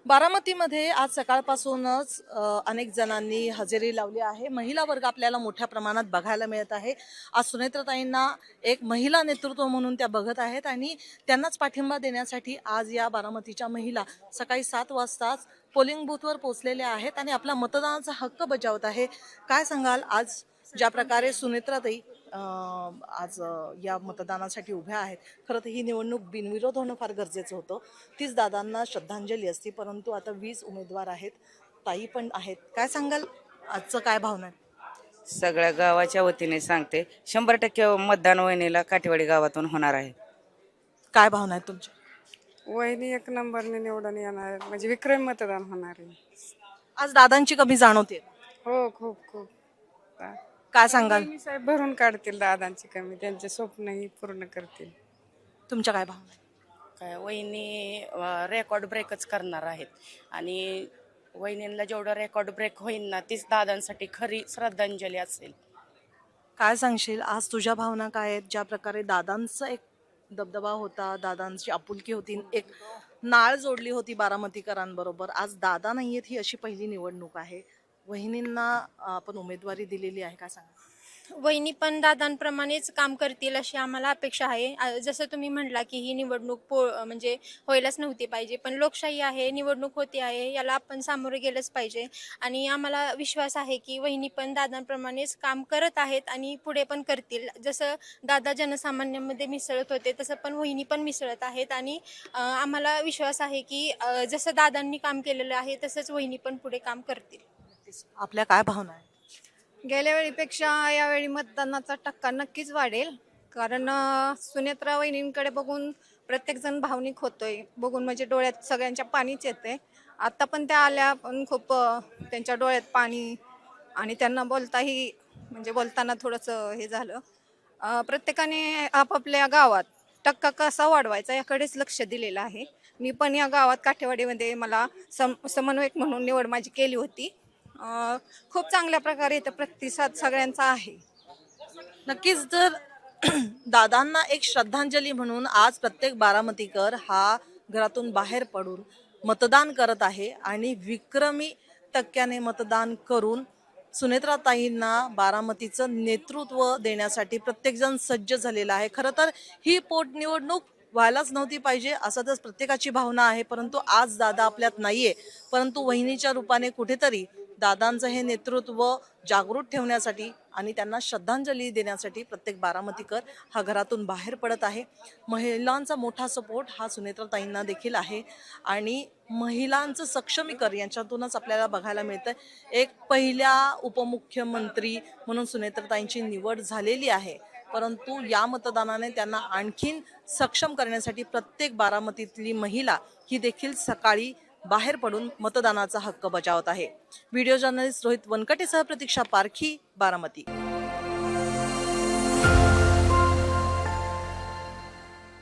बारामतीमध्ये आज सकाळपासूनच अनेक जणांनी हजेरी लावली आहे। महिला वर्ग आपल्याला मोठ्या प्रमाणात बघायला मिळत आहे। आज सुनेत्राताईंना एक महिला नेतृत्व म्हणून त्या बघत आहेत आणि त्यांनाच पाठिंबा देण्यासाठी आज या बारामतीच्या महिला सकाळी 7 वाजताच पोलिंग बूथवर पोहोचलेल्या आहेत आणि आपला मतदानाचा हक्क बजावत आहे। काय सांगाल आज ज्या प्रकारे सुनेत्राताई आज या मतदानासाठी उभ्या आहेत? खरं तर ही निवडणूक बिनविरोध होणं फार गरजेचं होतं। तीच दादांना श्रद्धांजली असती, परंतु आता 20 उमेदवार आहेत, ताई पण आहेत। काय सांगाल आजचं काय भावना आहे? सगळ्या गावाच्या वतीने सांगते 100% मतदान वहिनीला काठेवाडी गावातून होणार आहे। काय भावना आहे तुमच्या? वहिनी एक नंबरने निवडून येणार आहे, म्हणजे विक्रमी मतदान होणार आहे। आज दादांची कमी जाणवते? हो, खूप खूप काय सांगाल वहिनी साहेब भरून काढतील दादांची कमी, त्यांचे स्वप्नही पूर्ण करतील। तुमच्या काय भावना आहे? काय वहिनी रेकॉर्ड ब्रेकच करणार आहेत आणि वहिनींना जेवढं रेकॉर्ड ब्रेक होईल ना तीच दादांसाठी खरी श्रद्धांजली असेल। काय सांगशील आज तुझ्या भावना काय आहेत? ज्या प्रकारे दादांचा एक दबदबा होता, दादांची आपुलकी होती, एक नाळ जोडली होती बारामतीकरांबरोबर, आज दादा नाहीयेत ही अशी पहिली निवडणूक आहे। वहिनींना आपण उमेदवारी दिलेली आहे, काय सांगा? वहिनी पण दादांप्रमाणेच काम करतील अशी आम्हाला अपेक्षा आहे। जसं तुम्ही म्हटला की ही निवडणूक म्हणजे व्हायलाच नव्हती पाहिजे, पण लोकशाही आहे, निवडणूक होती आहे, याला आपण सामोरे गेलंच पाहिजे आणि आम्हाला विश्वास आहे की वहिनी पण दादांप्रमाणेच काम करत आहेत आणि पुढे पण करतील। जसं दादा जनसामान्यांमध्ये मिसळत होते तसं पण वहिनी पण मिसळत आहेत आणि आम्हाला विश्वास आहे की जसं दादांनी काम केलेलं आहे तसंच वहिनी पण पुढे काम करतील। आपल्या काय भावना आहे? गेल्या वेळीपेक्षा यावेळी मतदानाचा टक्का नक्कीच वाढेल, कारण सुनेत्रा वहिनींकडे बघून प्रत्येकजण भावनिक होतोय, बघून म्हणजे डोळ्यात सगळ्यांच्या पाणीच येते। आता पण त्या आल्या, पण खूप त्यांच्या डोळ्यात पाणी आणि त्यांना बोलताही म्हणजे बोलताना थोडंसं हे झालं। प्रत्येकाने आपापल्या गावात टक्का कसा वाढवायचा याकडेच लक्ष दिलेलं आहे। मी पण या गावात काठेवाडीमध्ये मला समन्वयक म्हणून निवड माझी केली होती। खूप चांगल्या प्रकारे इथं प्रतिसाद सगळ्यांचा आहे। नक्कीच जर दादांना एक श्रद्धांजली म्हणून आज प्रत्येक बारामतीकर हा घरातून बाहेर पडून मतदान करत आहे आणि विक्रमी टक्क्याने मतदान करून सुनेत्राताईंना बारामतीचं नेतृत्व देण्यासाठी प्रत्येकजण सज्ज झालेला आहे। खरं तर ही पोटनिवडणूक व्हायलाच नव्हती पाहिजे असं तर प्रत्येकाची भावना आहे, परंतु आज दादा आपल्यात नाहीये, परंतु वहिनीच्या रूपाने कुठेतरी दादांचं हे नेतृत्व जागृत ठेवण्यासाठी आणि त्यांना श्रद्धांजली देण्यासाठी प्रत्येक बारामतीकर हा घरातून बाहेर पडत आहे। महिलांचा मोठा सपोर्ट हा सुनेत्राताईंना देखील आहे आणि महिलांचं सक्षमीकरण यांच्यातूनच आपल्याला बघायला मिळतं। एक पहिल्या उपमुख्यमंत्री म्हणून सुनेत्राताईंची निवड झालेली आहे, परंतु या मतदानाने त्यांना आणखीन सक्षम करण्यासाठी प्रत्येक बारामतीतली महिला ही देखील सकाळी बाहेर पडून मतदानाचा हक्क बजावत आहे। व्हिडिओ जर्नलिस्ट रोहित वनकटेसह प्रतीक्षा पारखी, बारामती।